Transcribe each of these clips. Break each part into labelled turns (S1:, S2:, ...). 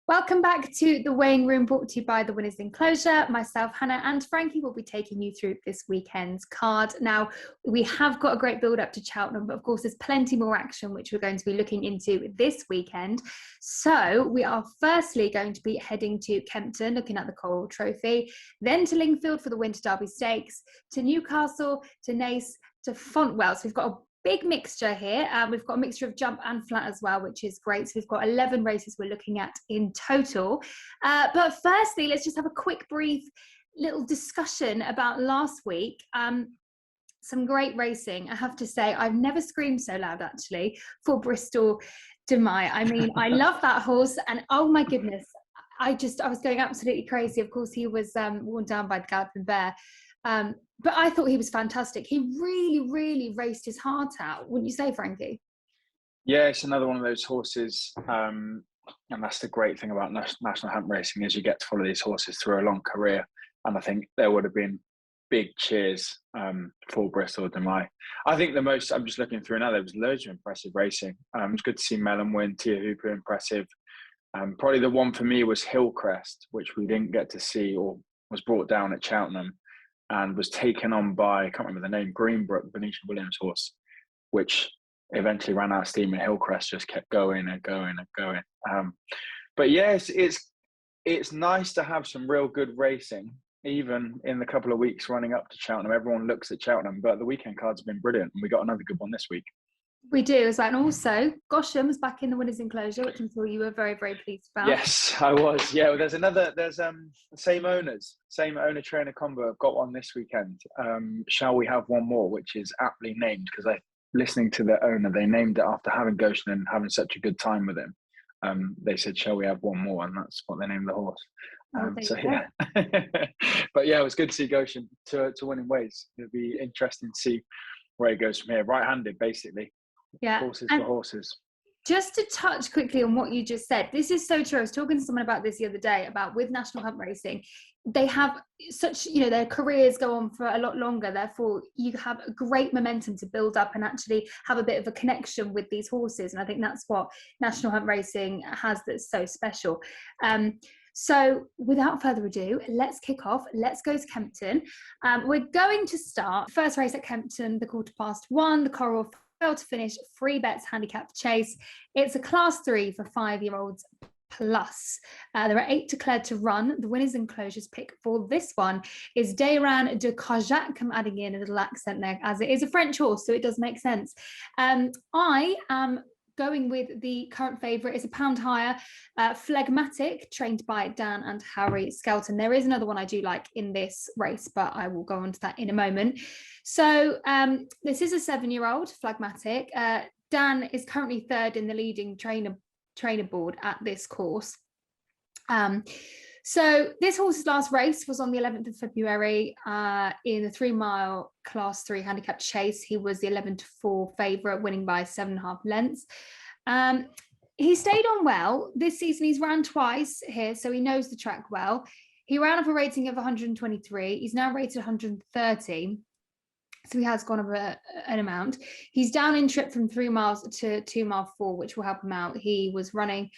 S1: Welcome back to the weighing room, brought to you by the Winners Enclosure. Myself, Hannah, and Frankie will be taking you through this weekend's card. Now, we have got a great build up to Cheltenham, but of course there's plenty more action which we're going to be looking into this weekend. So we are firstly going to be heading to Kempton, looking at the Coral Trophy, then to Lingfield for the Winter Derby Stakes, to Newcastle, to Naas, to Fontwell. So we've got a big mixture here. We've got a mixture of jump and flat as well, which is great. So we've got 11 races we're looking at in total. But firstly, let's just have a quick, brief little discussion about last week. Some great racing. I have to say, I've never screamed so loud, actually, for Bristol Demai. I mean, I love that horse. And oh my goodness, I was going absolutely crazy. Of course, he was worn down by the Galloping Bear. But I thought he was fantastic. He really, really raced his heart out. Wouldn't you say, Frankie?
S2: Yeah, it's another one of those horses. And that's the great thing about national hunt racing is you get to follow these horses through a long career. And I think there would have been big cheers for Bristol Demai. I think I'm just looking through now, there was loads of impressive racing. It's good to see Mellon win, Tia Hooper impressive. Probably the one for me was Hillcrest, which we didn't get to see or was brought down at Cheltenham. And was taken on by, I can't remember the name, Greenbrook, Benicia Williams' horse, which eventually ran out of steam, and Hillcrest just kept going and going and going. But yes, it's nice to have some real good racing, even in the couple of weeks running up to Cheltenham. Everyone looks at Cheltenham, but the weekend cards have been brilliant, and we got another good one this week.
S1: We do as well. And also, Gosham's back in the Winners Enclosure, which I'm sure you were very, very pleased about.
S2: Yes, I was. Yeah, well, there's the same owner trainer combo. I've got one this weekend. Shall we have one more, which is aptly named because listening to the owner, they named it after having Goshen and having such a good time with him. They said, "Shall we have one more?" And that's what they named the horse. Yeah. But yeah, it was good to see Goshen to winning ways. It'll be interesting to see where he goes from here. Right-handed, basically.
S1: Yeah.
S2: Horses for horses.
S1: Just to touch quickly on what you just said, this is so true. I was talking to someone about this the other day, about with national hunt racing, they have such, their careers go on for a lot longer. Therefore, you have a great momentum to build up and actually have a bit of a connection with these horses. And I think that's what national hunt racing has that's so special. So without further ado, let's kick off. Let's go to Kempton. We're going to start first race at Kempton, the 1:15, the Coral to finish, 3 bets handicap chase. It's a class 3 for 5-year-olds plus. There are 8 declared to run. The Winners Enclosure's pick for this one is Dayran de Carjac. I'm adding in a little accent there as it is a French horse, so it does make sense. I am going with the current favourite. Is a pound higher, Phlegmatic, trained by Dan and Harry Skelton. There is another one I do like in this race, but I will go on to that in a moment. So this is a 7-year-old, Phlegmatic. Dan is currently 3rd in the leading trainer board at this course. So this horse's last race was on the 11th of February in the 3-mile class 3 handicap chase. He was the 11-4 favourite, winning by 7.5 lengths. He stayed on well this season. He's ran twice here, so he knows the track well. He ran off a rating of 123. He's now rated 130. So he has gone up an amount. He's down in trip from 3 miles to 2 mile 4, which will help him out. He was running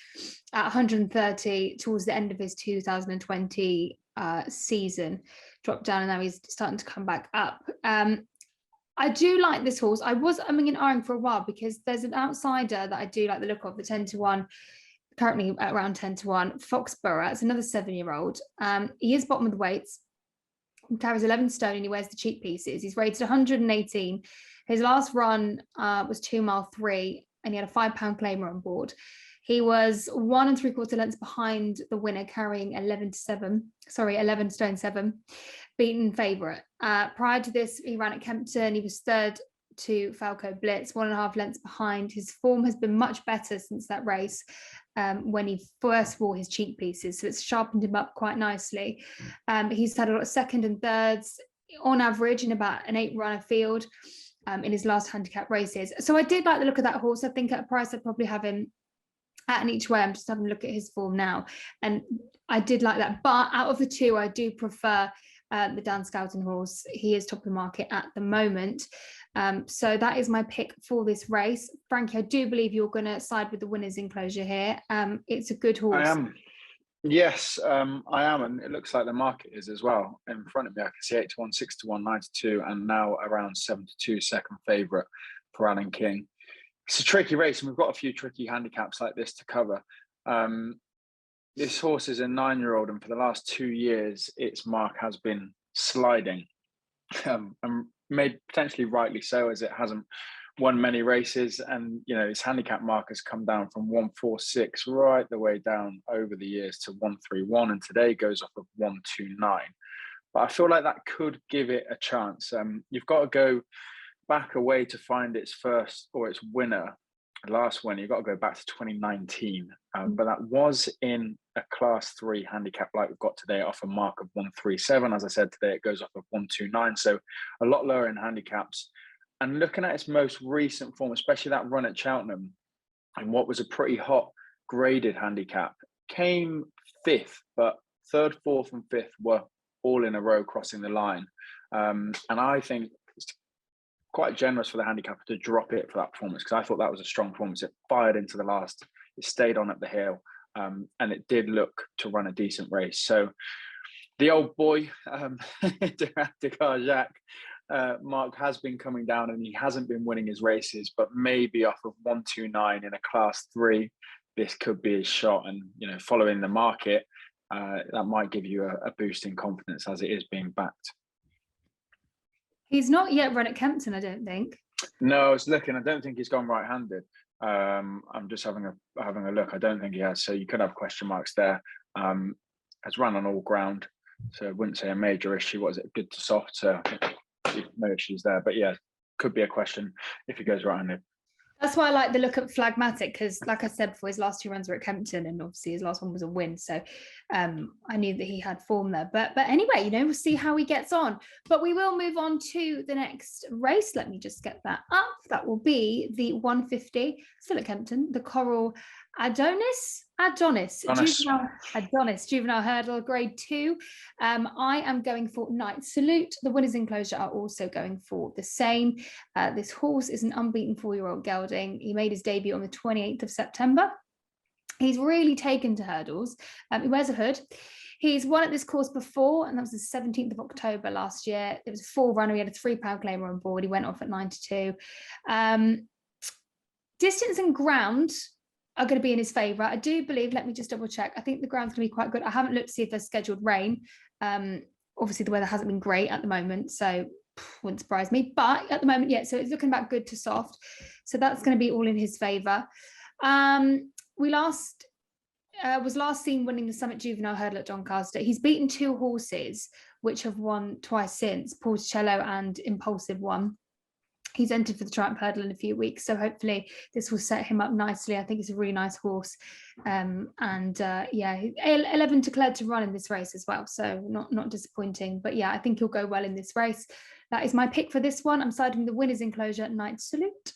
S1: at 130 towards the end of his 2020 season, dropped down, and now he's starting to come back up. I do like this horse. I was umming and ahhing for a while because there's an outsider that I do like the look of, the 10-1, currently at around 10-1, Foxborough. It's another 7-year-old. He is bottom of the weights. He carries 11 stone and he wears the cheek pieces. He's rated 118. His last run was 2 mile 3, and he had a £5 claimer on board. He was 1 3/4 lengths behind the winner, carrying 11 stone 7, beaten favourite. Prior to this, he ran at Kempton. He was 3rd to Falco Blitz, 1.5 lengths behind. His form has been much better since that race when he first wore his cheek pieces, so it's sharpened him up quite nicely. He's had a lot of 2nd and 3rds on average in about an 8-runner field in his last handicap races. So I did like the look of that horse. I think at a price I'd probably have him at an each way. I'm just having a look at his form now, and I did like that. But out of the two, I do prefer the Dan Skelton horse. He is top of the market at the moment. So that is my pick for this race. Frankie, I do believe you're going to side with the Winners Enclosure here. It's a good horse.
S2: Yes, I am, and it looks like the market is as well. In front of me, I can see 8-1, 6-1, 9-2, and now around 7-2, second favourite for Alan King. It's a tricky race, and we've got a few tricky handicaps like this to cover. This horse is a 9-year-old, and for the last 2 years, its mark has been sliding, and made potentially rightly so, as it hasn't won many races, and its handicap mark has come down from 146 right the way down over the years to 131, and today goes off of 129. But I feel like that could give it a chance. You've got to go back away to find its first or its winner. Last win, you've got to go back to 2019, but that was in a class 3 handicap like we've got today, off a mark of 137. As I said, today it goes off of 129, so a lot lower in handicaps. And looking at its most recent form, especially that run at Cheltenham, and what was a pretty hot graded handicap, came 5th, but 3rd, 4th, and 5th were all in a row crossing the line. And I think it's quite generous for the handicapper to drop it for that performance, because I thought that was a strong performance. It fired into the last, it stayed on at the hill, and it did look to run a decent race. So the old boy, Jacques, Mark has been coming down, and he hasn't been winning his races, but maybe off of 129 in a class 3, this could be his shot. And following the market, that might give you a boost in confidence, as it is being backed.
S1: He's not yet run at Kempton, I don't think.
S2: No, I was looking. I don't think he's gone right-handed. I'm just having a look. I don't think he has. So you could have question marks there. Has run on all ground, so I wouldn't say a major issue. What is it? Good to soft. So no issues there. But yeah, could be a question if he goes right-handed.
S1: That's why I like the look at Phlegmatic, because like I said before, his last 2 runs were at Kempton, and obviously his last one was a win. So I knew that he had form there. But anyway, we'll see how he gets on. But we will move on to the next race. Let me just get that up. That will be the 150, still at Kempton, the Coral Adonis Juvenile Hurdle, Grade 2. I am going for Night Salute. The winners enclosure are also going for the same. This horse is an unbeaten 4-year-old gelding. He made his debut on the 28th of September. He's really taken to hurdles. He wears a hood. He's won at this course before, and that was the 17th of October last year. It was a 4-runner. He had a £3 claimer on board. He went off at 9-2. Distance and ground are going to be in his favour. I do believe, let me just double check, I think the ground's going to be quite good. I haven't looked to see if there's scheduled rain. Obviously the weather hasn't been great at the moment, so wouldn't surprise me. But at the moment, yeah, so it's looking back good to soft. So that's going to be all in his favour. Was last seen winning the Summit Juvenile Hurdle at Doncaster. He's beaten 2 horses, which have won twice since, Porticello and Impulsive One. He's entered for the Triumph Hurdle in a few weeks, so hopefully this will set him up nicely. I think he's a really nice horse. Yeah, 11 declared to run in this race as well, so not disappointing. But yeah, I think he'll go well in this race. That is my pick for this one. I'm siding the winners enclosure, Night Salute.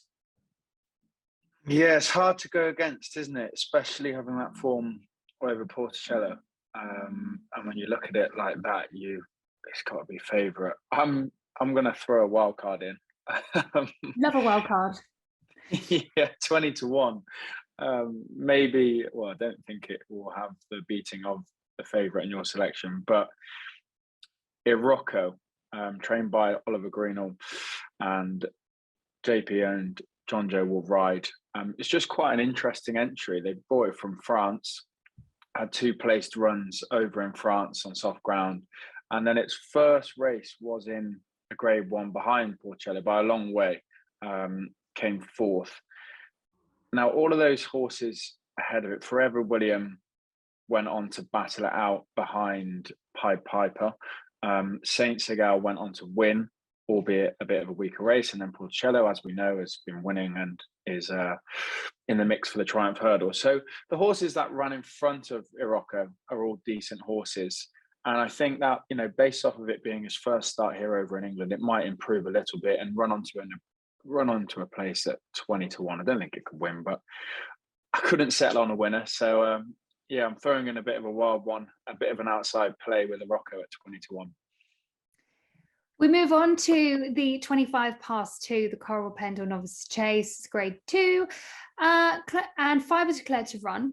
S2: Yeah, it's hard to go against, isn't it? Especially having that form over Porticello. And when you look at it like that, it's got to be favourite. I'm going to throw a wild card in.
S1: Love a wild card.
S2: Yeah, 20-1. Maybe, well, I don't think it will have the beating of the favourite in your selection, but Irocco, trained by Oliver Greenall and JP and John Joe will ride. It's just quite an interesting entry. They bought it from France, had 2 placed runs over in France on soft ground, and then its first race was in a Grade 1 behind Porticello by a long way, came 4th. Now, all of those horses ahead of it, Forever William went on to battle it out behind Pied Piper. Saint Segal went on to win, albeit a bit of a weaker race. And then Porticello, as we know, has been winning and is in the mix for the Triumph Hurdle. So the horses that ran in front of Irocco are all decent horses. And I think that, based off of it being his first start here over in England, it might improve a little bit and run onto a place at 20-1. I don't think it could win, but I couldn't settle on a winner. So, yeah, I'm throwing in a bit of a wild one, a bit of an outside play with Irocco at 20-1.
S1: We move on to the 25 past 2, the Coral Pendle Novice Chase, Grade 2, and 5 is declared to run.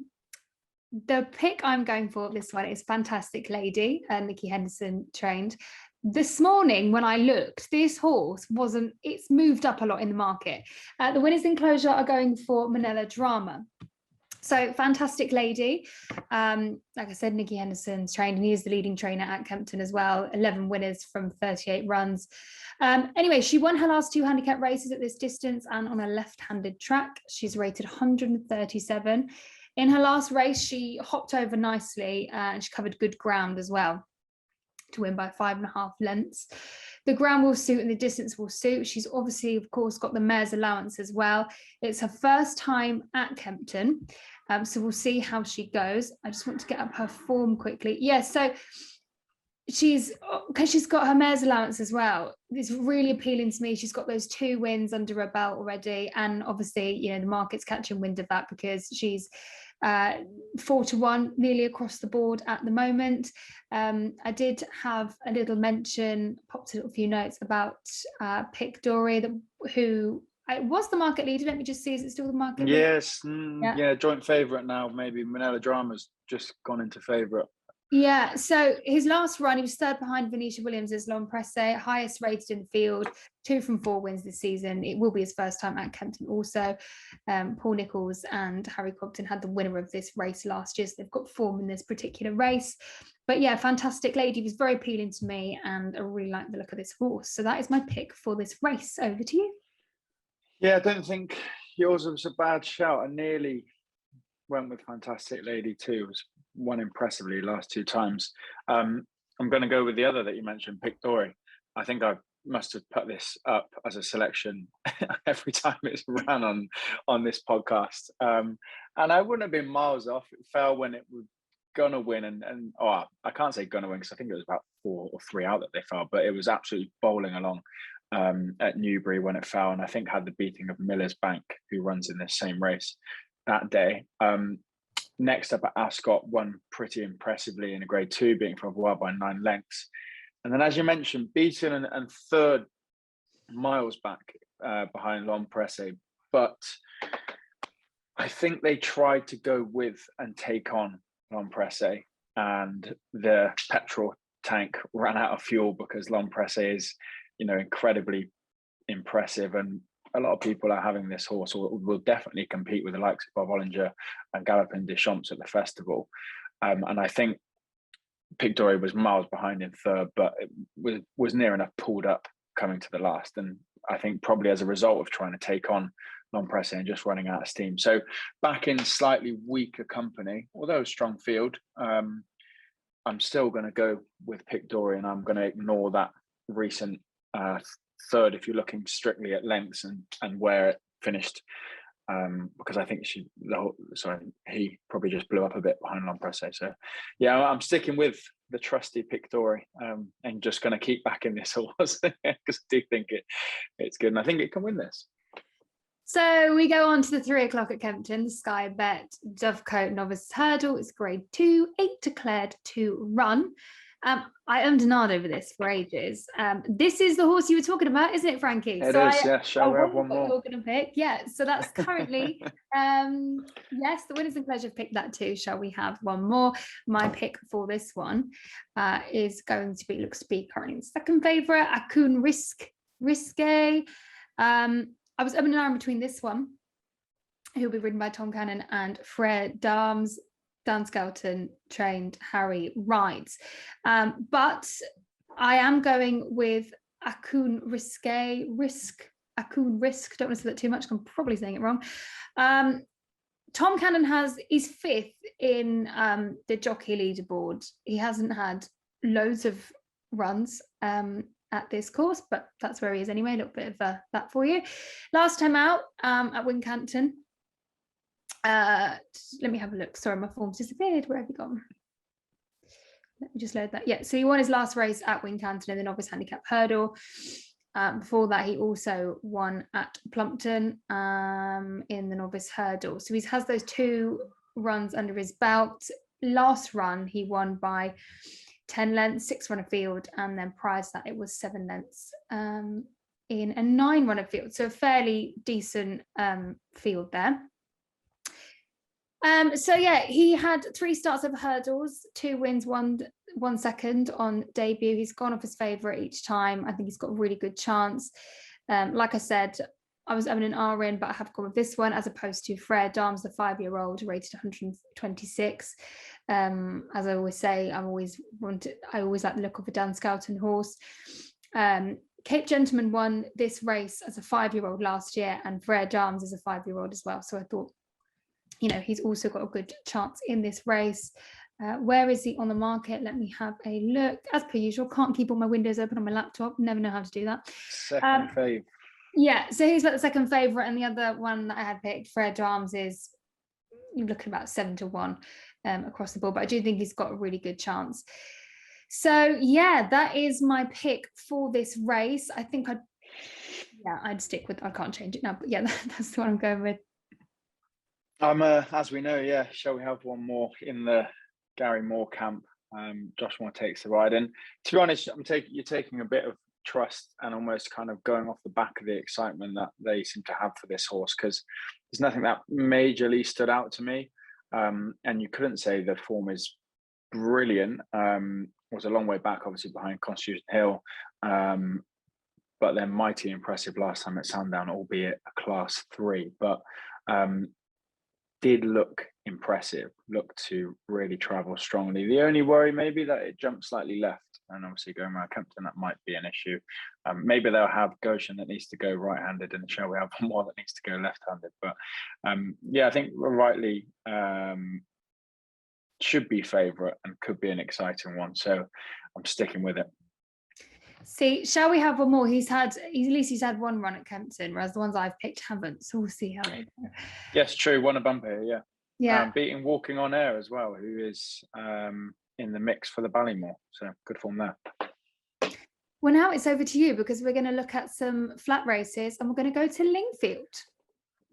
S1: The pick I'm going for this one is Fantastic Lady, Nikki Henderson trained. This morning when I looked, this horse it's moved up a lot in the market. The winners enclosure are going for Manila Drama. So Fantastic Lady, like I said, Nikki Henderson's trained, and he is the leading trainer at Kempton as well. 11 winners from 38 runs. Anyway, she won her last 2 handicap races at this distance and on a left-handed track. She's rated 137. In her last race, she hopped over nicely and she covered good ground as well to win by 5.5 lengths. The ground will suit and the distance will suit. She's obviously, of course, got the mare's allowance as well. It's her first time at Kempton. So we'll see how she goes. I just want to get up her form quickly. Yeah, so because she's got her mare's allowance as well, it's really appealing to me. She's got those 2 wins under her belt already. And obviously, you know, the market's catching wind of that because she's 4-1 nearly across the board at the moment. I did have a little mention, popped a little few notes about Pick Dory, who was the market leader. Let me just see, is it still the market leader?
S2: Yes, yeah, joint favourite now. Maybe Manila Drama's just gone into favourite.
S1: Yeah, so his last run, he was 3rd behind Venetia Williams' Long Presse, highest rated in the field, 2 from 4 wins this season. It will be his first time at Kempton also. Paul Nicholls and Harry Cobden had the winner of this race last year, so they've got form in this particular race. But yeah, Fantastic Lady was very appealing to me, and I really like the look of this horse. So that is my pick for this race. Over to you.
S2: Yeah, I don't think yours was a bad shout. I nearly went with Fantastic Lady too. It was won impressively last 2 times. I'm going to go with the other that you mentioned, Pick Dory. I think I must have put this up as a selection every time it's ran on this podcast. And I wouldn't have been miles off. It fell when it was going to win. And I can't say going to win because I think it was about 4 or 3 out that they fell, but it was absolutely bowling along at Newbury when it fell. And I think had the beating of Miller's Bank, who runs in this same race that day. Next up at Ascot, won pretty impressively in a Grade 2, beating Fontwell by 9 lengths. And then, as you mentioned, beaten and 3rd miles back behind Long Presse. But I think they tried to go with and take on Long Presse, and the petrol tank ran out of fuel because Long Presse is, you know, incredibly impressive, and a lot of people are having this horse or will definitely compete with the likes of Bob Ollinger and Galopin des Champs at the festival. And I think Pick Dory was miles behind in 3rd, but it was near enough pulled up coming to the last. And I think probably as a result of trying to take on Long Presse and just running out of steam. So back in slightly weaker company, although strong field, I'm still going to go with Pick Dory, and I'm going to ignore that recent 3rd if you're looking strictly at lengths and where it finished, because I think he probably just blew up a bit behind Long Presse. So yeah, I'm sticking with the trusty Pick Dory, and just going to keep backing this horse because I do think it's good, and I think it can win this.
S1: So we go on to the 3 o'clock at Kempton, the Sky Bet Dovecote Novice Hurdle. It's Grade 2, 8 declared to run. I owned an ard over this for ages. This is the horse you were talking about, isn't it, Frankie?
S2: It is, yeah. Shall we have one more?
S1: You're going to pick, yeah. So that's currently, yes, the winners and pleasure picked that too. Shall we have one more? My pick for this one is going to be, looks to be currently the 2nd favourite, Akun Risque. I was up and down between this one, who'll be ridden by Tom Cannon, and Fred Darms. Dan Skelton trained Harry rides. But I am going with Akun Risk, Akun Risk. Don't want to say that too much. I'm probably saying it wrong. Tom Cannon is 5th in the jockey leaderboard. He hasn't had loads of runs at this course, but that's where he is anyway. A little bit of that for you. Last time out at Wincanton. Let me have a look. Sorry, my form's disappeared. Where have you gone? Let me just load that. Yeah, so he won his last race at Wincanton in the novice handicap hurdle. Before that, he also won at Plumpton in the novice hurdle. So he has those 2 runs under his belt. Last run, he won by 10 lengths, 6 runner field, and then prior to that, it was 7 lengths in a 9 runner field. So a fairly decent field there. So yeah, he had 3 starts over hurdles, 2 wins, one second on debut. He's gone off his favourite each time. I think he's got a really good chance. Like I said, I was having an R in, but I have gone with this one as opposed to Frere Darms, the 5-year-old, rated 126. As I always say, I always like the look of a Dan Skelton horse. Cape Gentleman won this race as a 5-year-old last year, and Frere Darms is a 5-year-old as well. So I thought, he's also got a good chance in this race. Where is he on the market? Let me have a look. As per usual, can't keep all my windows open on my laptop. Never know how to do that.
S2: Second fave.
S1: Yeah, so he's about the second favourite, and the other one that I had picked, Frere Darms, is looking about 7-1 across the board. But I do think he's got a really good chance. So yeah, that is my pick for this race. I think I'd stick with. I can't change it now, but yeah, that's the one I'm going with.
S2: As we know, yeah. Shall we have one more in the Gary Moore camp? Josh Moore takes the ride, and to be honest, you're taking a bit of trust and almost kind of going off the back of the excitement that they seem to have for this horse, because there's nothing that majorly stood out to me, and you couldn't say the form is brilliant. Was a long way back, obviously behind Constitution Hill, but then mighty impressive last time at Sandown, albeit a Class 3, but did look impressive, looked to really travel strongly. The only worry maybe that it jumped slightly left, and obviously going around Kempton, that might be an issue. Maybe they'll have Goshen that needs to go right-handed, and Shall We Have More that needs to go left-handed. But yeah, I think rightly should be favourite and could be an exciting one. So I'm sticking with it.
S1: See, Shall We Have One More? At least he's had one run at Kempton, whereas the ones I've picked haven't. So we'll see how they go.
S2: Yes, true. Won a bumper here, yeah.
S1: Yeah.
S2: Beating Walking on Air as well, who is in the mix for the Ballymore. So good form there.
S1: Well, now it's over to you, because we're going to look at some flat races, and we're going to go to Lingfield.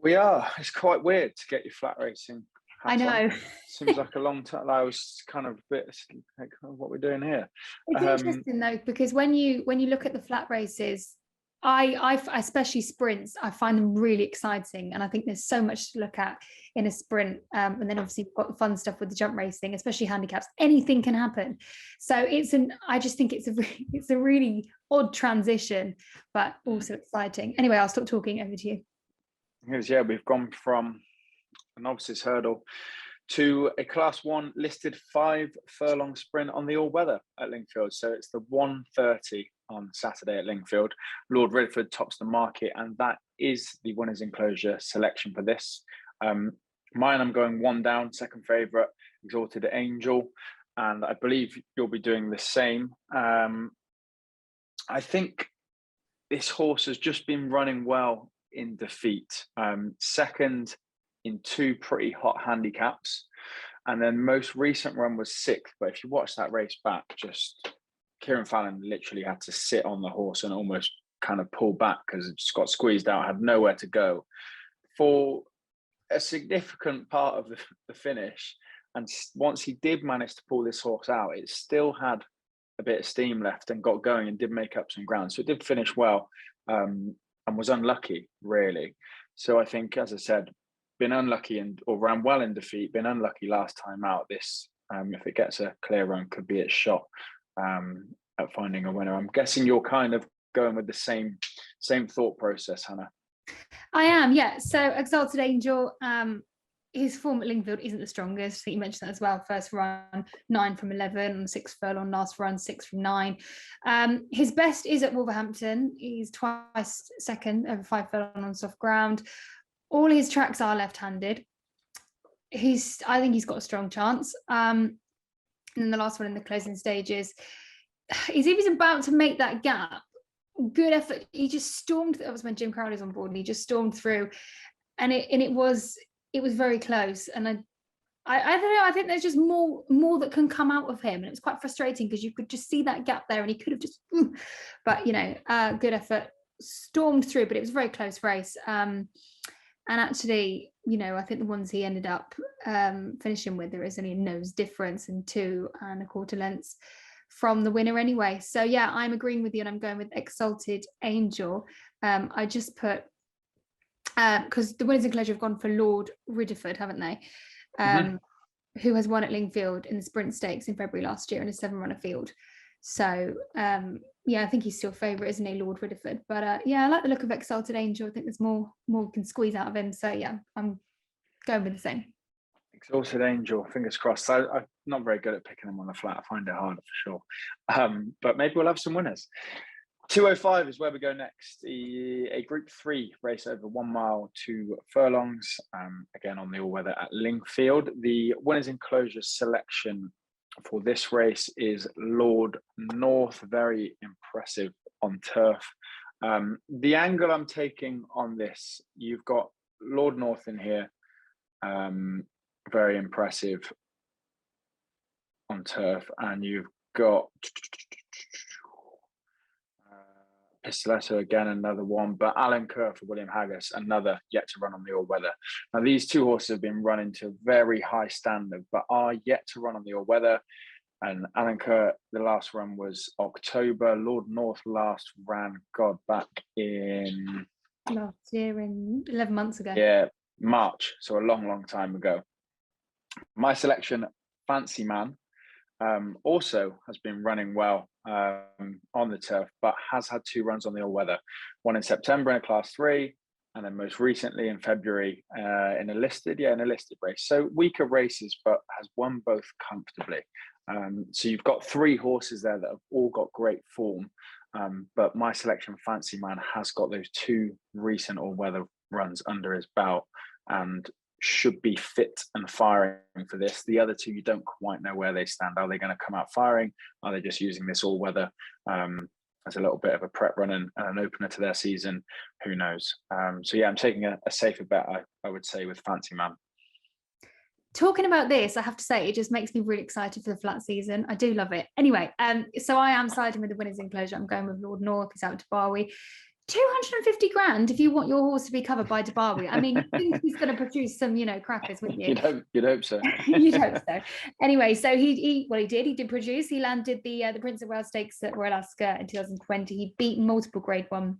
S2: We are. It's quite weird to get your flat racing.
S1: I know.
S2: Seems like a long time. I was kind of a bit like, what we're doing here.
S1: It's interesting though, because when you look at the flat races, I especially sprints, I find them really exciting, and I think there's so much to look at in a sprint. And then obviously you've got the fun stuff with the jump racing, especially handicaps. Anything can happen. So I just think it's a really odd transition, but also exciting. Anyway, I'll stop talking. Over to you.
S2: Yeah, we've gone from a novices hurdle to a Class 1 listed 5 furlong sprint on the all-weather at Lingfield. So it's the 1:30 on Saturday at Lingfield. Lord Redford tops the market, and that is the winners enclosure selection for this. Mine, I'm going 1 down, second favourite, Exalted Angel, and I believe you'll be doing the same. I think this horse has just been running well in defeat. Second in 2 pretty hot handicaps, and then most recent run was 6th. But if you watch that race back, just Kieran Fallon literally had to sit on the horse and almost kind of pull back because it just got squeezed out, had nowhere to go for a significant part of the finish. And once he did manage to pull this horse out, it still had a bit of steam left and got going and did make up some ground. So it did finish well, and was unlucky, really. So I think, as I said, been unlucky or ran well in defeat, been unlucky last time out. This, if it gets a clear run, could be its shot at finding a winner. I'm guessing you're kind of going with the same thought process, Hannah. I
S1: am, yeah. So Exalted Angel, his form at Lingfield isn't the strongest. I think you mentioned that as well. First run, 9 from 11, 6th furlong, last run, 6 from 9. His best is at Wolverhampton. He's twice second over 5 furlong on soft ground. All his tracks are left-handed. I think he's got a strong chance. And then the last one in the closing stages, he's about to make that gap. Good effort. He just stormed. That was when Jim Crowley's on board, and he just stormed through, and it was very close. And I don't know. I think there's just more that can come out of him, and it was quite frustrating because you could just see that gap there, and he could have just. But good effort, stormed through, but it was a very close race. And actually, I think the ones he ended up finishing with, there is only a nose difference and 2 1/4 lengths from the winner anyway. So yeah, I'm agreeing with you, and I'm going with Exalted Angel. I just put because the winners enclosure have gone for Lord Ridderford, haven't they? who has won at Lingfield in the sprint stakes in February last year in a 7-runner field. So I think he's still favourite, isn't he, Lord Ridderford? But I like the look of Exalted Angel. I think there's more we can squeeze out of him. So I'm going with the same.
S2: Exalted Angel, fingers crossed. I'm not very good at picking them on the flat. I find it harder for sure. But maybe we'll have some winners. 205 is where we go next. A Group 3 race over 1 mile, 2 furlongs. Again on the all-weather at Lingfield. The winners enclosure selection for this race is Lord North. Very impressive on turf. The angle I'm taking on this, you've got Lord North in here. Very impressive on turf, and you've got Pistoletto again, another one, but Alan Kerr for William Haggis, another yet to run on the all-weather. Now these 2 horses have been running to a very high standard, but are yet to run on the all-weather. And Alan Kerr, the last run was October. Lord North last ran, back in
S1: last year, in 11 months ago.
S2: Yeah, March, so a long time ago. My selection, Fancy Man, also has been running well on the turf, but has had 2 runs on the all-weather. One in September in a Class 3, and then most recently in February in a listed race. So weaker races, but has won both comfortably. So you've got 3 horses there that have all got great form. But my selection, Fancy Man, has got those 2 recent all-weather runs under his belt and should be fit and firing for this. The other 2, you don't quite know where they stand. Are they going to come out firing? Are they just using this all-weather as a little bit of a prep run and an opener to their season? Who knows? I'm taking a safer bet, I would say, with Fancy Man.
S1: Talking about this, I have to say, it just makes me really excited for the flat season. I do love it. Anyway, so I am siding with the winners enclosure. I'm going with Lord North. He's out to Barwi. 250 grand if you want your horse to be covered by Dabawi. I mean, you think he's going to produce some, crackers, wouldn't you?
S2: You'd hope so.
S1: You'd hope so. Anyway, so he did produce. He landed the Prince of Wales Stakes at Royal Ascot in 2020. He beat multiple Grade 1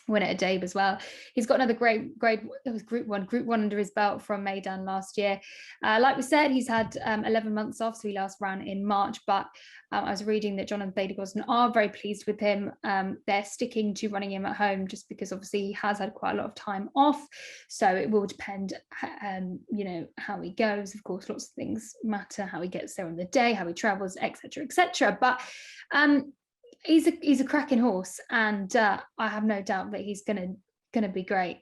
S1: winner at Dabe as well. He's got another grade, it was Group 1 under his belt from Maidan last year. Like we said, he's had 11 months off, so he last ran in March, but I was reading that John and Thady Gosden are very pleased with him. They're sticking to running him at home just because obviously he has had quite a lot of time off, so it will depend how he goes. Of course, lots of things matter, how he gets there on the day, how he travels, etc. But he's a cracking horse, and I have no doubt that he's gonna be great.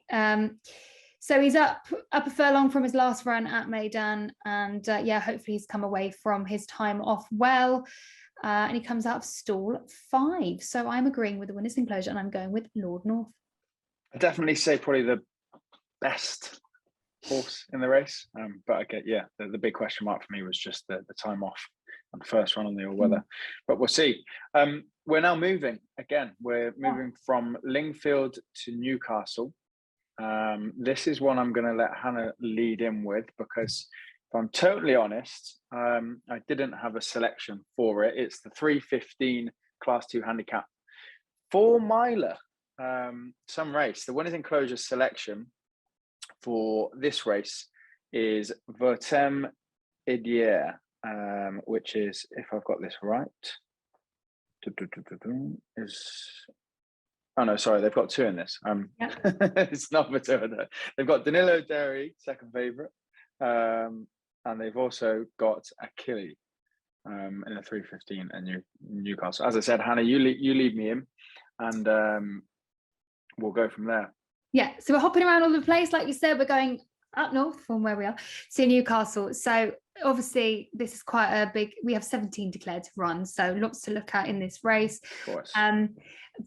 S1: So he's up a furlong from his last run at Maidan, and hopefully he's come away from his time off well, and he comes out of stall 5. So I'm agreeing with the winners enclosure, and I'm going with Lord North.
S2: I'd definitely say probably the best horse in the race, but I get the big question mark for me was just the time off and first run on the all-weather, but we'll see. We're now moving from Lingfield to Newcastle. This is one I'm going to let Hannah lead in with, because if I'm totally honest, I didn't have a selection for it. It's the 3:15 Class 2 handicap 4 miler, some race. The winners enclosure selection for this race is Vertem Idier, which is, if I've got this right, they've got 2 in this. It's not Matilda. They've got Danilo Derry, second favourite, and they've also got Achille in the 3:15 and Newcastle. As I said, Hannah, you lead me in, and we'll go from there.
S1: Yeah, so we're hopping around all over the place. Like you said, we're going up north from where we are to Newcastle. So obviously this is quite a big, we have 17 declared to run, so lots to look at in this race.
S2: Of course.
S1: A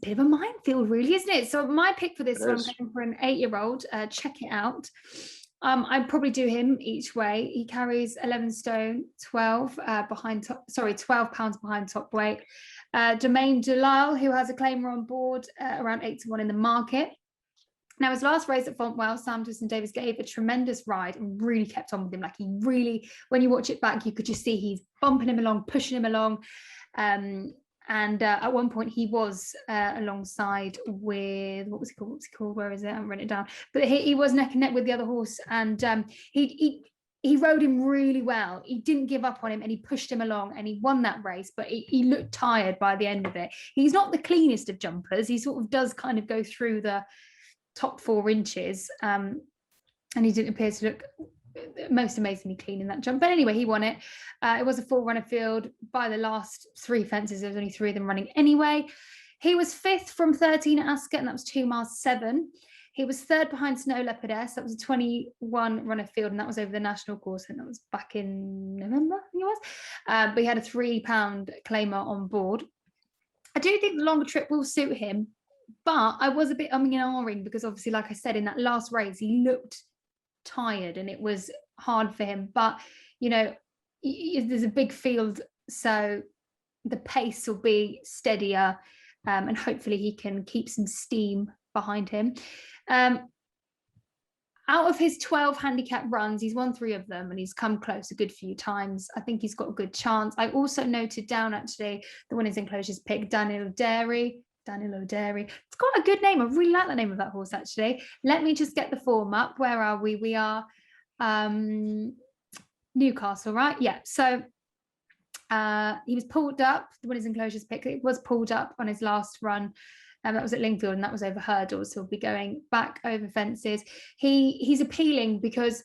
S1: bit of a minefield, really, isn't it? So my pick for this one, I'm going for an 8-year-old. Check it out. I'd probably do him each way. He carries 11 stone, 12 pounds behind top weight. Domaine Delisle, who has a claimer on board, around 8-1 in the market. Now, his last race at Fontwell, Sam Davis gave a tremendous ride and really kept on with him. Like, he really, when you watch it back, you could just see he's bumping him along, pushing him along. And at one point he was alongside with, what was he called? Where is it? I haven't written it down. But he was neck and neck with the other horse. And he he rode him really well. He didn't give up on him and he pushed him along and he won that race, but he looked tired by the end of it. He's not the cleanest of jumpers. He sort of does kind of go through the top 4 inches, and he didn't appear to look most amazingly clean in that jump. But anyway, he won it. It was a 4-runner field. By the last 3 fences, there was only 3 of them running anyway. He was 5th from 13 at Ascot, and that was 2 miles 7. He was 3rd behind Snow Leopard S. That was a 21-runner field, and that was over the national course, and that was back in November, I think it was. But he had a £3 claimer on board. I do think the longer trip will suit him, but I was a bit umming and ahhing because obviously, like I said, in that last race, he looked tired and it was hard for him. But, you know, there's a big field, so the pace will be steadier, and hopefully he can keep some steam behind him. Out of his 12 handicap runs, he's won 3 of them and he's come close a good few times. I think he's got a good chance. I also noted down actually the winners enclosures pick, Daniel O'Dairy. It's got a good name. I really like the name of that horse actually. Let me just get the form up. Where are we? We are Newcastle, right? Yeah. So he was pulled up. The winners enclosures pick. It was pulled up on his last run. That was at Lingfield, and that was over hurdles. So he'll be going back over fences. He's appealing because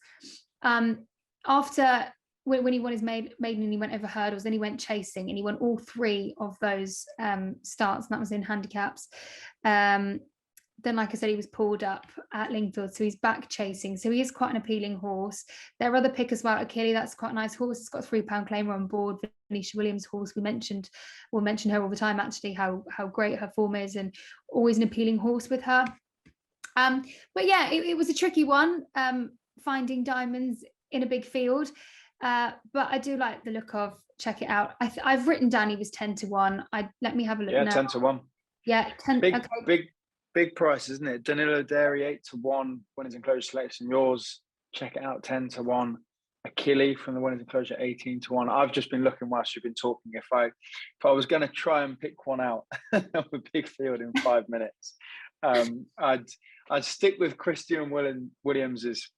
S1: after when he won his maiden and he went over hurdles, then he went chasing and he won all 3 of those starts, and that was in handicaps. Then, like I said, he was pulled up at Lingfield, so he's back chasing. So he is quite an appealing horse. There are other pick as well. Achille, that's quite a nice horse. It's got a £3 claimer on board. Venetia Williams' horse, we'll mention her all the time, actually, how great her form is, and always an appealing horse with her. But yeah, it was a tricky one, finding diamonds in a big field. But I do like the look of, check it out. I've written down he was 10-1. Let me have a look now.
S2: 10-1.
S1: Yeah, 10.
S2: Big price, isn't it? Danilo Dairy 8-1. Winners enclosure selection, yours. Check it out, 10-1. Achille from the winners enclosure, 18-1. I've just been looking whilst you've been talking. If I was going to try and pick one out of a big field in 5 minutes, I'd stick with Christian Williams's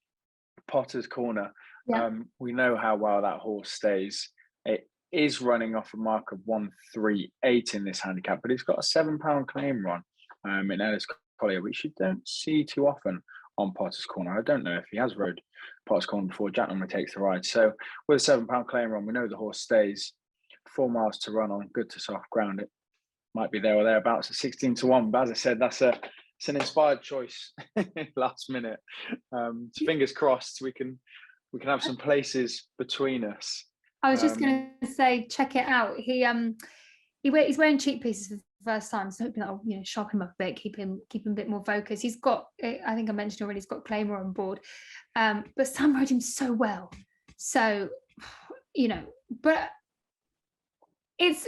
S2: Potter's Corner.
S1: Yeah.
S2: We know how well that horse stays. It is running off a mark of 138 in this handicap, but it's got a £7 claim run in Ellis Collier, which you don't see too often on Potter's Corner. I don't know if he has rode Potter's Corner before. Jack normally takes the ride. So with a £7 claim run, we know the horse stays. 4 miles to run on, good to soft ground. It might be there or thereabouts at 16-1. But as I said, it's an inspired choice last minute. So fingers crossed we can have some places between us.
S1: I was just going to say, check it out. He's wearing cheek pieces for the first time, so hoping that'll shock him up a bit, keep him a bit more focused. He's got, I think I mentioned already, he's got Claymore on board, but Sam rode him so well. So but it's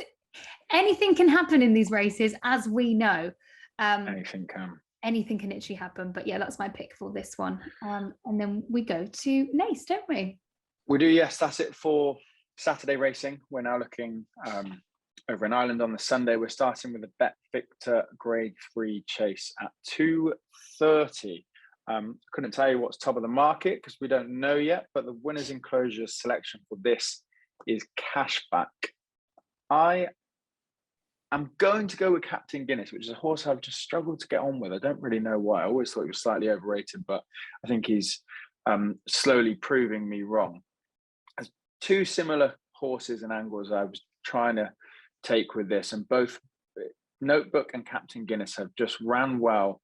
S1: anything can happen in these races, as we know.
S2: Anything can.
S1: Anything can literally happen. But yeah, that's my pick for this one. And then we go to Naas, don't we?
S2: We do, yes. That's it for Saturday racing. We're now looking over in Ireland on the Sunday. We're starting with the Bet Victor Grade 3 chase at 2:30. Couldn't tell you what's top of the market because we don't know yet, but the winners enclosure selection for this is cashback. I am going to go with Captain Guinness, which is a horse I've just struggled to get on with. I don't really know why. I always thought he was slightly overrated, but I think he's slowly proving me wrong. There's 2 similar horses and angles I was trying to take with this, and both Notebook and Captain Guinness have just ran well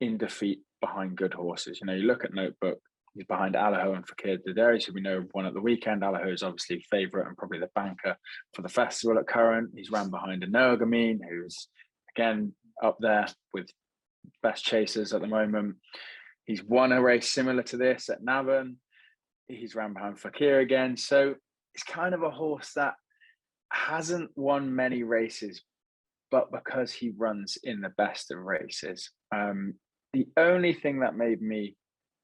S2: in defeat behind good horses. You look at Notebook, he's behind Allaho and Fakir Daderi, who we know won at the weekend. Allaho is obviously favourite and probably the banker for the festival at Current. He's ran behind Anogamine, who's again up there with best chasers at the moment. He's won a race similar to this at Navan. He's ran behind Fakir again. So it's kind of a horse that hasn't won many races, but because he runs in the best of races. The only thing that made me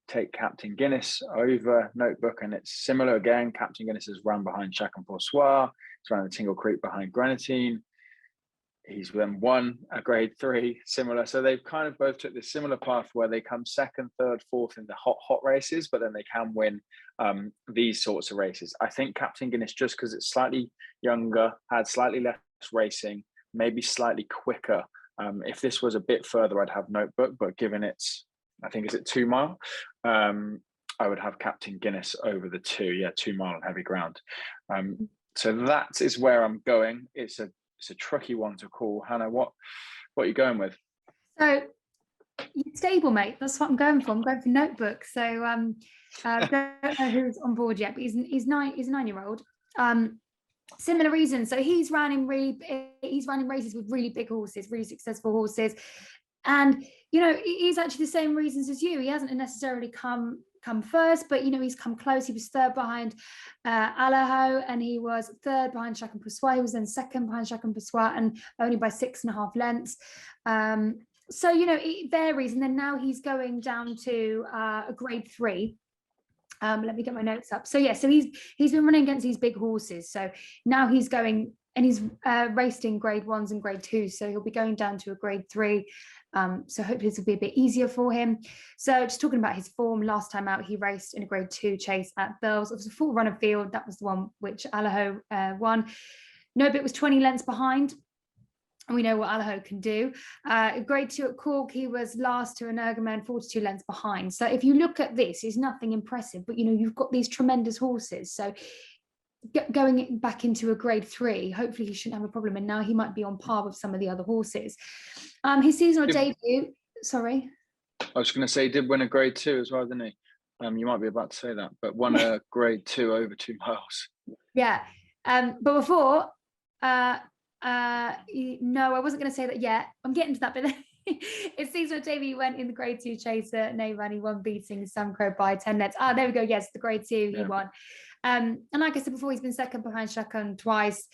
S2: take Captain Guinness over Notebook, and it's similar again. Captain Guinness has run behind Chac and Poursoir. He's run the Tingle Creek behind Grenadine. he's then won a grade 3 similar. So they've kind of both took this similar path where they come second, third, fourth in the hot races, but then they can win these sorts of races. I think Captain Guinness, just because it's slightly younger, had slightly less racing, maybe slightly quicker. If this was a bit further, I'd have Notebook, but given it's, I think, is it 2 mile? I would have Captain Guinness over the 2. Yeah, 2 mile on heavy ground. So that is where I'm going. It's a tricky one to call. Hannah, what are you going with?
S1: So stablemate, that's what I'm going for. I'm going for Notebook. So don't know who's on board yet, but he's a 9-year-old. Similar reasons. So he's running races with really big horses, really successful horses, and he's actually the same reasons as you. He hasn't necessarily come first, but he's come close. He was third behind Alaho, and he was third behind Chacun Pour Soi. He was then second behind Chacun Pour Soi, and only by 6.5 lengths. So it varies, and then now he's going down to a grade 3. Let me get my notes up. So so he's been running against these big horses. So now he's going, and he's raced in grade 1s and grade 2s. So he'll be going down to a grade 3. So hopefully this will be a bit easier for him. So just talking about his form, last time out he raced in a grade 2 chase at Bells. It was a full runner field. That was the one which Alaho won. Nobit was 20 lengths behind. And we know what Alaho can do. Grade 2 at Cork, he was last to an Ergoman, 42 lengths behind. So if you look at this, it's nothing impressive, but you've got these tremendous horses. So going back into a grade 3, hopefully he shouldn't have a problem. And now he might be on par with some of the other horses. His seasonal debut, sorry.
S2: I was going to say, he did win a grade 2 as well, didn't he? You might be about to say that, but won a grade 2 over 2 miles.
S1: Yeah. But before, no, I wasn't going to say that yet. I'm getting to that bit. His seasonal debut went in the grade 2 chaser at Navan. He won, beating Sam Crow by 10 lengths. There we go. Yes, the grade 2 he won. And like I said before, he's been second behind Chacun twice.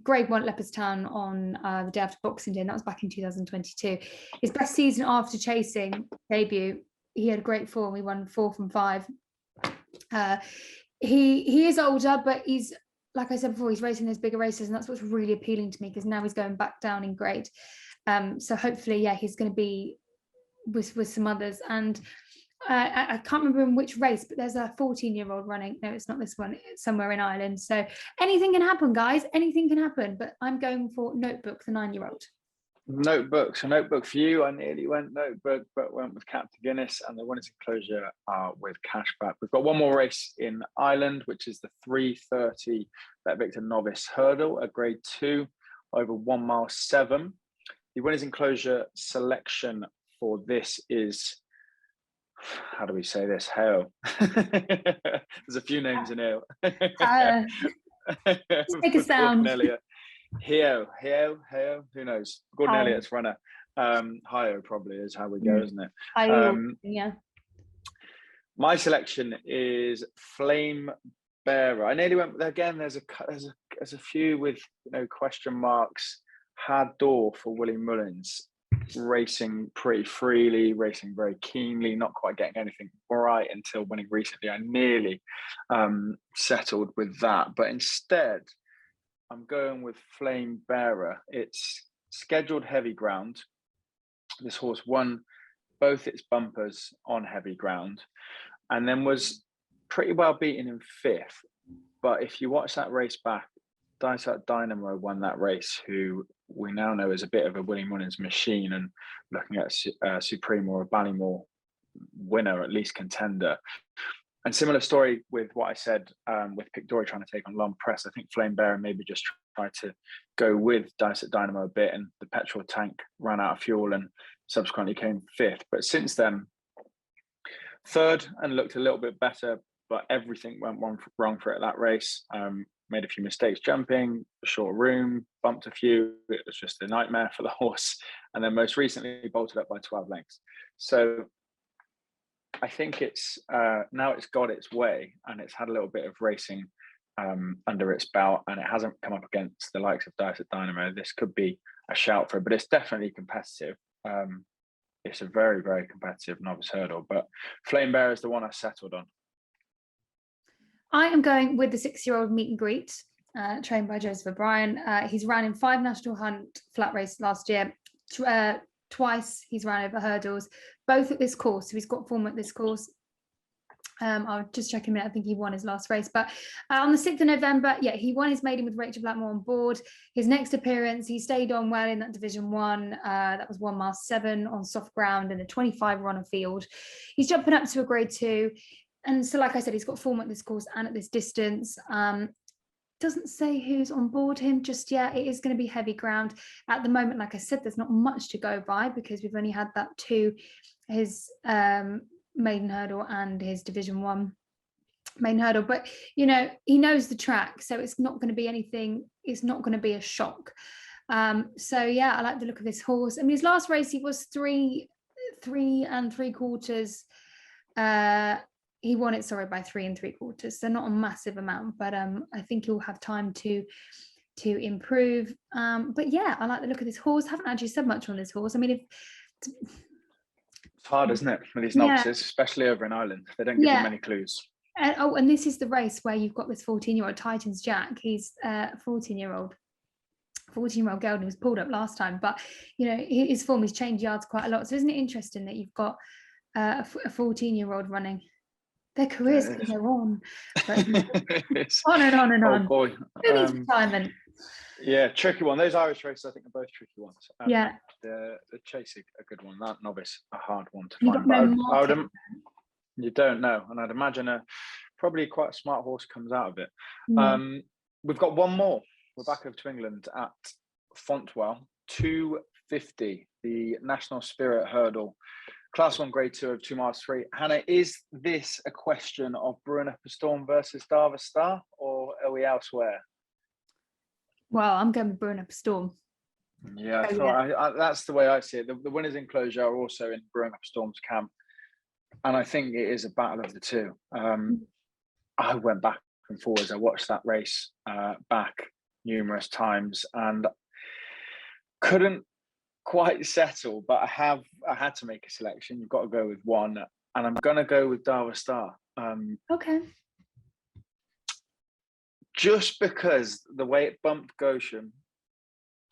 S1: Grade 1 at Leopardstown on the day after Boxing Day, and that was back in 2022. His best season after chasing debut, he had great form. He won 4 from 5. He is older, but he's, like I said before, he's racing those bigger races, and that's what's really appealing to me, because now he's going back down in grade. So hopefully, he's going to be with some others. And I can't remember in which race, but there's a 14-year-old running. No, it's not this one. It's somewhere in Ireland. So anything can happen, guys. Anything can happen. But I'm going for Notebook, the 9-year-old.
S2: Notebook. So Notebook for you. I nearly went Notebook, but went with Captain Guinness, and the winners enclosure with Cashback. We've got one more race in Ireland, which is the 3:30 Bet Victor Novice Hurdle, a grade 2 over 1 mile 7. The winners enclosure selection for this is, how do we say this? Heo. There's a few names in here.
S1: Just make a sound.
S2: Heo, who knows? Gordon Elliott's runner. Hio probably is how we go, isn't it?
S1: Yeah.
S2: My selection is Flame Bearer. I nearly went again. There's a few with question marks. Had door for Willie Mullins, racing pretty freely, racing very keenly, not quite getting anything right until winning recently. I nearly settled with that, but instead I'm going with Flame Bearer. It's scheduled heavy ground. This horse won both its bumpers on heavy ground, and then was pretty well beaten in 5th. But if you watch that race back, Dysart Dynamo won that race, who we now know is a bit of a Willie Mullins machine, and looking at Supreme or a Ballymore winner, at least contender. And similar story with what I said with Pictori trying to take on Long Press. I think Flame Bearer maybe just tried to go with Dysart Dynamo a bit, and the petrol tank ran out of fuel and subsequently came 5th. But since then, 3rd and looked a little bit better, but everything went wrong for it at that race. Made a few mistakes jumping, short room, bumped a few. It was just a nightmare for the horse. And then most recently bolted up by 12 lengths. So I think it's now it's got its way, and it's had a little bit of racing under its belt, and it hasn't come up against the likes of Dysart Dynamo. This could be a shout for it, but it's definitely competitive. It's a very, very competitive novice hurdle, but Flame Bearer is the one I settled on.
S1: I am going with the 6-year-old meet and greet. trained by Joseph O'Brien. He's ran in 5 National Hunt flat races last year. Twice he's ran over hurdles, both at this course. So he's got form at this course. I'll just check him out. I think he won his last race, but on the 6th of November, yeah, he won his maiden with Rachel Blackmore on board. His next appearance, he stayed on well in that Division 1. That was 1 mile 7 on soft ground and a 25 run of field. He's jumping up to a grade 2. And so, like I said, he's got form at this course and at this distance. Doesn't say who's on board him just yet. It is going to be heavy ground. At the moment, like I said, there's not much to go by because we've only had that 2, his maiden hurdle and his Division 1 maiden hurdle. But, you know, he knows the track, so it's not going to be anything. It's not going to be a shock. So, yeah, I like the look of this horse. I mean, his last race, he was 3 3.75. He won it, by 3 3/4. So not a massive amount, but I think he'll have time to improve. But yeah, I like the look of this horse. Haven't actually said much on this horse. I mean,
S2: it's hard, isn't it, for these novices, especially over in Ireland? They don't give you many clues.
S1: And this is the race where you've got this 14-year-old Titans Jack. He's a 14-year-old gelding. He was pulled up last time, but you know his form has changed yards quite a lot. So isn't it interesting that you've got a 14-year-old running? Their careers can go on, but on and on and on.
S2: Oh boy,
S1: Who needs retirement?
S2: Yeah, tricky one. Those Irish races, I think, are both tricky ones.
S1: Yeah,
S2: the chase a good one. That novice, a hard one to find. You don't know, and I'd imagine probably quite a smart horse comes out of it. We've got one more. We're back over to England at Fontwell, 250, the National Spirit Hurdle. Class 1 grade 2 of 2 miles 3. Hannah, is this a question of Brewing Up a Storm versus Darva Star, or are we elsewhere?
S1: Well, I'm going with Brewing Up a Storm.
S2: Yeah, I that's the way I see it. The winners in closure are also in Brewing Up a Storm's camp, and I think it is a battle of the two. I went back and forwards. I watched that race back numerous times and couldn't quite settle, but I had to make a selection. You've got to go with one, and I'm gonna go with Darva Star.
S1: Okay.
S2: Just because the way it bumped Goshen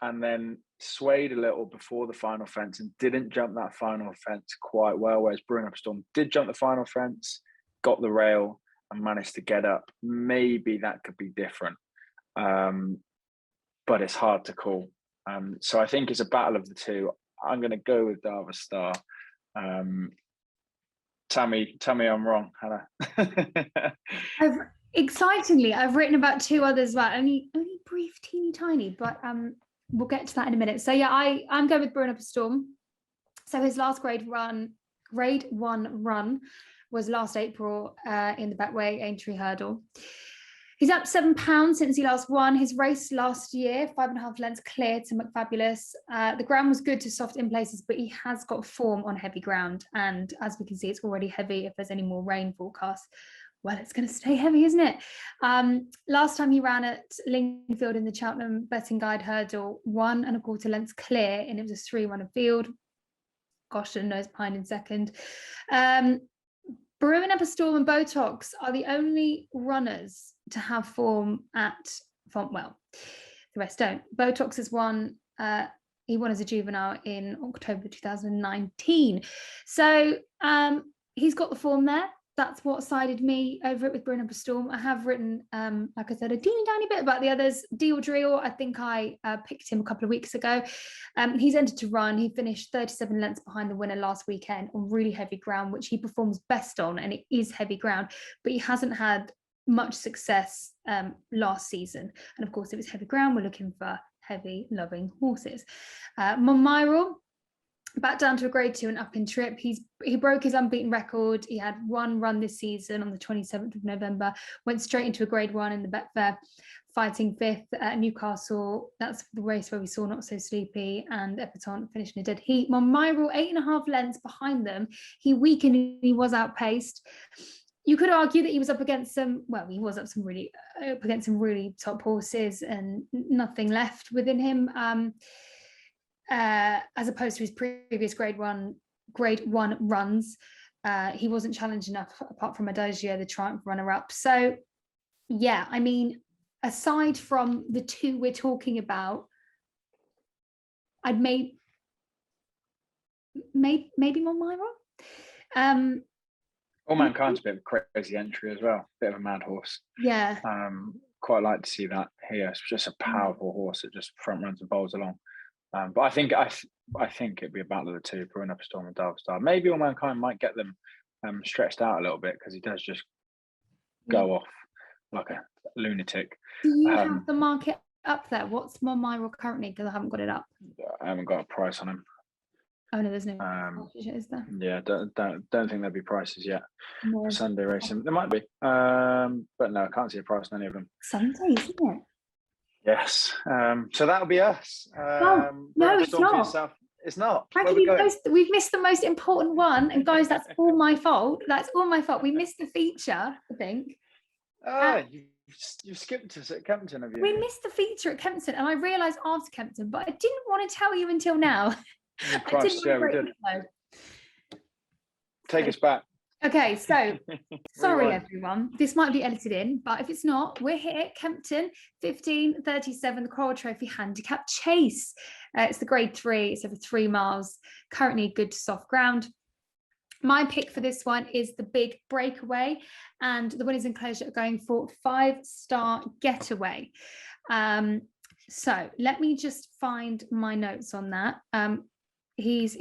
S2: and then swayed a little before the final fence and didn't jump that final fence quite well, whereas Brewing Up a Storm did jump the final fence, got the rail and managed to get up. Maybe that could be different, but it's hard to call. So I think it's a battle of the two. I'm going to go with Darva Star. Tell me I'm wrong, Hannah.
S1: Excitingly, I've written about 2 others, but only brief, teeny tiny, but we'll get to that in a minute. So yeah, I'm going with Brewing Up a Storm. So his last grade 1 run was last April in the Betway Aintree Hurdle. He's up 7 pounds since he last won. His race last year, 5.5 lengths clear to McFabulous. The ground was good to soft in places, but he has got form on heavy ground. And as we can see, it's already heavy. If there's any more rain forecast, well, it's going to stay heavy, isn't it? Last time he ran at Lingfield in the Cheltenham Betting Guide Hurdle, 1.25 lengths clear, and it was a 3 run of field. Gosh, and nose pine in second. Brewing Up a Storm and Botox are the only runners to have form at Fontwell. The rest don't. Botox has won. He won as a juvenile in October 2019. So he's got the form there. That's what sided me over it with Brewing Up a Storm. I have written, like I said, a teeny tiny bit about the others. Deal Drill, I think I picked him a couple of weeks ago. He's entered to run. He finished 37 lengths behind the winner last weekend on really heavy ground, which he performs best on, and it is heavy ground, but he hasn't had much success last season. And of course, if it's heavy ground, we're looking for heavy loving horses. Monmiro, back down to a grade 2 and up in trip. He broke his unbeaten record. He had 1 run this season on the 27th of November, went straight into a grade 1 in the Betfair, fighting 5th at Newcastle. That's the race where we saw Not So Sleepy and Epatante finishing a dead heat. Monmiro, 8.5 lengths behind them. He weakened and he was outpaced. You could argue that he was up against some really top horses and nothing left within him. As opposed to his previous grade one runs. He wasn't challenged enough apart from Adagio, the Triumph runner-up. So yeah, I mean, aside from the two we're talking about, I'd maybe Monmira.
S2: All Mankind's a bit of a crazy entry as well, bit of a mad horse.
S1: Yeah.
S2: Quite like to see that here. It's just a powerful horse that just front runs and bowls along. But I think it'd be a battle of the two, Brewing Up a Storm and Derby Star. Maybe All Mankind might get them stretched out a little bit because he does just go off like a lunatic.
S1: Do you have the market up there? What's Monmira currently? Because I haven't got it up.
S2: I haven't got a price on him.
S1: Oh no, there's no is there?
S2: Yeah, don't think there'll be prices yet for Sunday racing. There might be, but no, I can't see a price on any of them.
S1: Sunday, isn't it?
S2: Yes. So that'll be us.
S1: No, it's not.
S2: It's not.
S1: Frankie, we've missed the most important one, and guys, that's all my fault. That's all my fault. We missed the feature, I think.
S2: You skipped us at Kempton, have you?
S1: We missed the feature at Kempton, and I realised after Kempton, but I didn't want to tell you until now.
S2: Christ, yeah, we did. Take us back.
S1: Okay, so sorry everyone, this might be edited in, but if it's not, we're here at Kempton, 15:37, the Coral Trophy Handicap Chase. It's the grade 3, it's over 3 miles, currently good to soft ground. My pick for this one is the Big Breakaway, and the winners in closure are going for 5-star Getaway. So let me just find my notes on that. He's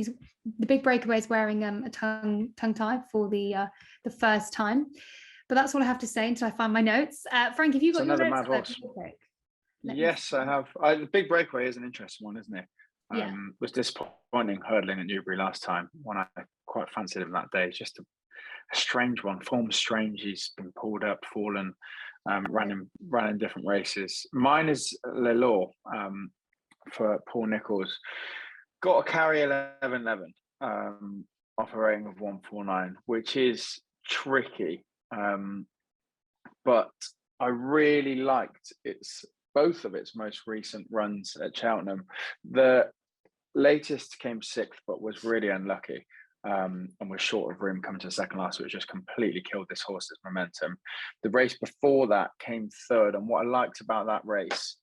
S1: the Big Breakaway is wearing a tongue tie for the first time, but that's all I have to say until I find my notes. Frank, have you got
S2: another
S1: your
S2: mad
S1: notes?
S2: horse? Yes, I have. The Big Breakaway is an interesting one, isn't it? Was disappointing hurdling at Newbury last time when I quite fancied him that day. It's just a strange one. Form's strange. He's been pulled up, fallen, ran in different races. Mine is Le Law for Paul Nicholls. Got a carry 11-11 off a rating of 149, which is tricky. But I really liked both of its most recent runs at Cheltenham. The latest came 6th, but was really unlucky and was short of room coming to the second last, which just completely killed this horse's momentum. The race before that came 3rd, and what I liked about that race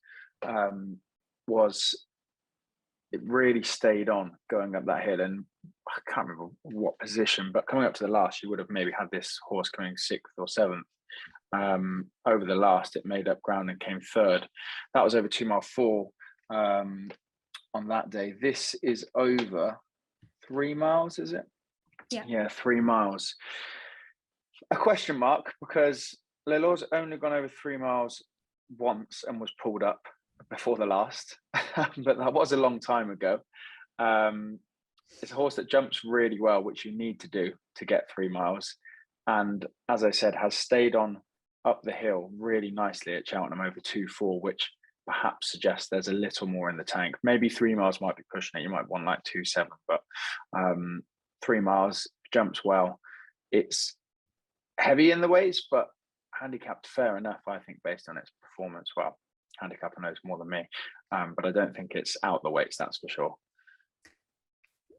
S2: was it really stayed on going up that hill, and I can't remember what position, but coming up to the last, you would have maybe had this horse coming 6th or 7th. Over the last, it made up ground and came 3rd. That was over 2 mile 4 on that day. This is over 3 miles, is it? Yeah, 3 miles. A question mark, because Lelaw's only gone over 3 miles once and was pulled up before the last, but that was a long time ago. It's a horse that jumps really well, which you need to do to get 3 miles. And as I said, has stayed on up the hill really nicely at Cheltenham over 2-4, which perhaps suggests there's a little more in the tank. Maybe 3 miles might be pushing it. You might want like 2-7, but 3 miles, jumps well. It's heavy in the weights, but handicapped fair enough, I think, based on its performance. Well, handicapper knows more than me, but I don't think it's out the weights, that's for sure.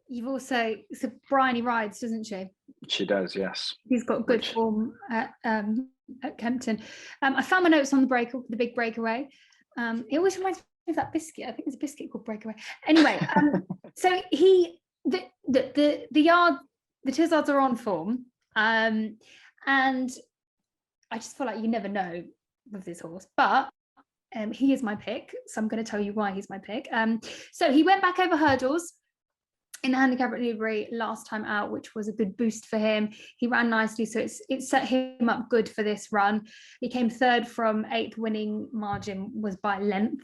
S1: You've also, so Bryony rides, doesn't she?
S2: She does, yes.
S1: He's got good form at Kempton. I found my notes on the Big Breakaway. It always reminds me of that biscuit. I think there's a biscuit called Breakaway. Anyway, so the Tizzards are on form, and I just feel like you never know with this horse, but he is my pick, so I'm going to tell you why he's my pick. So he went back over hurdles in the handicap at Newbury last time out, which was a good boost for him. He ran nicely, so it set him up good for this run. He came 3rd from 8th, winning margin was by length.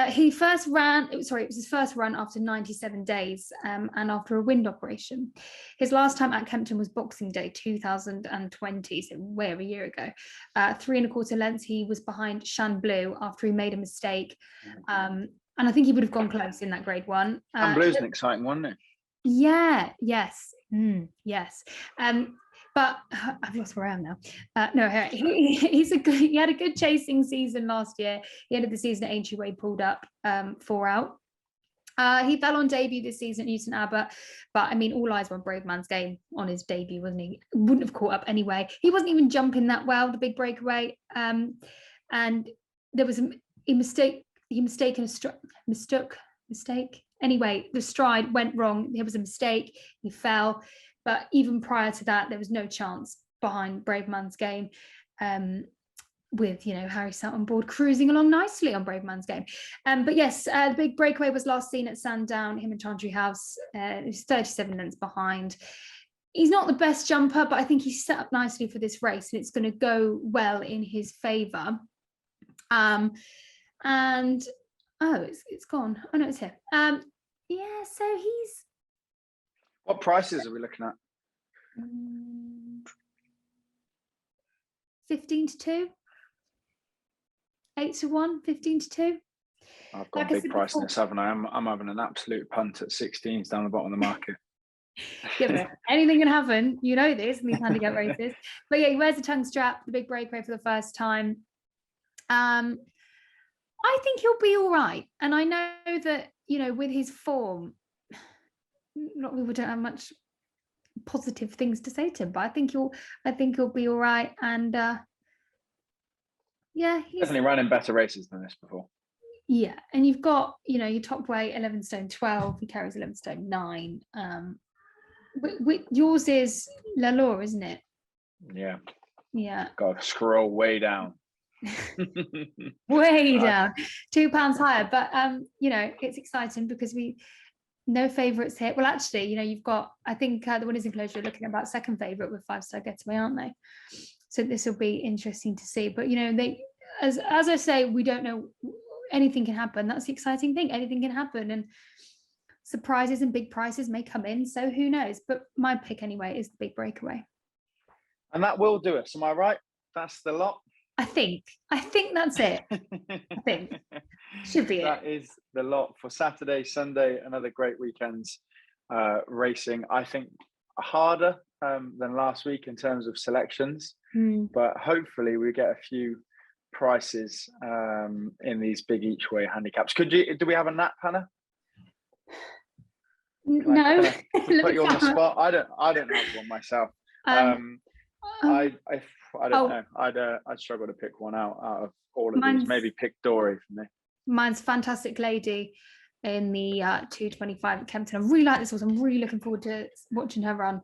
S1: He first ran, it was his first run after 97 days and after a wind operation. His last time at Kempton was Boxing Day 2020, so way over a year ago. 3 1/4 lengths, he was behind Shan Blue after he made a mistake. And I think he would have gone close in that grade 1.
S2: And Blue's an exciting one, isn't it?
S1: Yeah, yes, yes. But I've lost where I am now. No, he had a good chasing season last year. He ended the season at Aintree where he pulled up 4 out. He fell on debut this season at Newton Abbott, but I mean, all eyes were on Brave Man's Game on his debut, wasn't he? Wouldn't have caught up anyway. He wasn't even jumping that well, the Big Breakaway. And there was a mistake. He mistaken a mistake. Anyway, the stride went wrong. There was a mistake. He fell. But even prior to that, there was no chance behind Brave Man's Game. With Harry sat on board cruising along nicely on Brave Man's Game. But yes, the big breakaway was last seen at Sandown, him and Chantry House. He's 37 lengths behind. He's not the best jumper, but I think he's set up nicely for this race, and it's going to go well in his favour. And it's gone. Oh no, it's here. Yeah, so he's.
S2: What prices are we looking at?
S1: 15 to 2. 8 to 1, 15 to 2.
S2: I've got a big price in this, haven't I? I'm having an absolute punt at 16s down the bottom of the market.
S1: Yeah, anything can happen. You know this in these handicap races. But yeah, he wears the tongue strap, the big breakaway for the first time. I think he'll be all right. And I know that, with his form, a lot of people don't have much positive things to say to him, but I think he'll be all right. And yeah, he's
S2: definitely ran in better races than this before.
S1: Yeah, and you've got, your top weight 11 stone 12. He carries 11 stone 9. Yours is La Law, isn't it?
S2: Yeah.
S1: Yeah.
S2: Got to scroll way down.
S1: Way down. £2 higher, but it's exciting because no favourites here. Well, actually, you've got, I think the winners enclosure are looking at about second favourite with 5-star Getaway, aren't they? So this will be interesting to see. But they, as I say, we don't know. Anything can happen. That's the exciting thing. Anything can happen, and surprises and big prices may come in. So who knows? But my pick anyway is the big breakaway.
S2: And that will do us. Am I right? That's the lot.
S1: I think that's it. I think should be
S2: that is the lot for Saturday, Sunday. Another great weekend's racing. I think harder than last week in terms of selections, but hopefully we get a few prices in these big each way handicaps. Do we have a nap, Hannah?
S1: No.
S2: Put you on the spot. I don't have one myself. I don't know. I'd struggle to pick one out of all of these. Maybe pick Dory for me. Mine's
S1: Fantastic Lady in the 225 at Kempton. I really like this horse. I'm really looking forward to watching her run.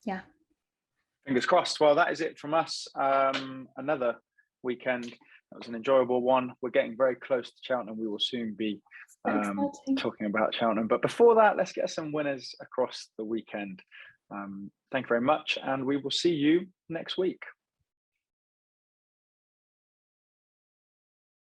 S1: Yeah.
S2: Fingers crossed. Well, that is it from us. Another weekend. That was an enjoyable one. We're getting very close to Cheltenham. We will soon be talking about Cheltenham. But before that, let's get some winners across the weekend. Thank you very much, and we will see you next week.